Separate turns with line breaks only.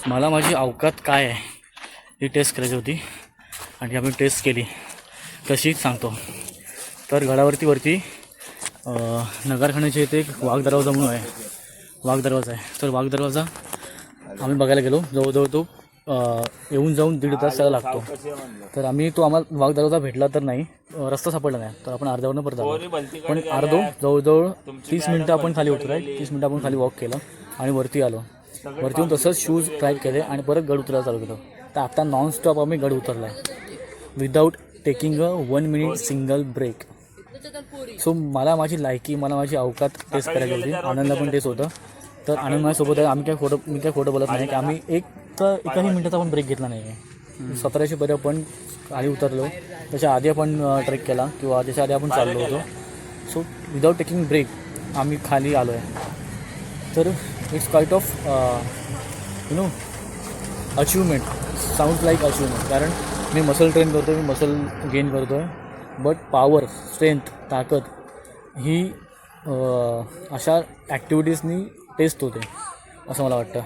मला माझी अवकात काय आहे ही टेस्ट करायची होती आणि आम्ही टेस्ट केली. कशी सांगतो. तर गडावरती नगरखान्याच्या इथे एक वाघ दरवाजा म्हणून आहे. वाघ दरवाजा आहे. तर वाघ दरवाजा आम्ही बघायला गेलो. जवळजवळ तो येऊन जाऊन 1.5 तास त्याला लागतो. तर आम्हाला वाघ दरवाजा भेटला तर नाही, रस्ता सापडला नाही. तर आपण अर्ध्यावरनं परत आलो. पण जवळजवळ 30 मिनटं आपण खाली होतो. 30 मिनटं आपण खाली वॉक केलं आणि वरती आलो. वरती येऊन तसंच शूज ट्राय केले आणि परत गड उतरायला चालू केलं. तर आता नॉनस्टॉप आम्ही गड उतरला आहे without taking a 1 minute single break. So मला माझी अवकात टेस्ट करायची होती. आनंदला पण टेस्ट होतं. तर आनंद माझ्यासोबत आहे. मी काय खोटं बोलत नाही की आम्ही एकाही मिनिटाचा पण ब्रेक घेतला नाही आहे. 1700 पर्यंत आपण खाली उतरलो. त्याच्या आधी आपण ट्रेक केला किंवा त्याच्या आधी आपण चाललो होतो. सो विदाऊट टेकिंग ब्रेक आम्ही खाली आलो आहे. तर it's kind of achievement. Sound like achievement. कारण मी मसल ट्रेन करतो आहे, मी मसल गेन करतो आहे. बट पॉवर, स्ट्रेंथ, ताकद ही अशा ॲक्टिव्हिटीजनी टेस्ट होते असं मला वाटतं.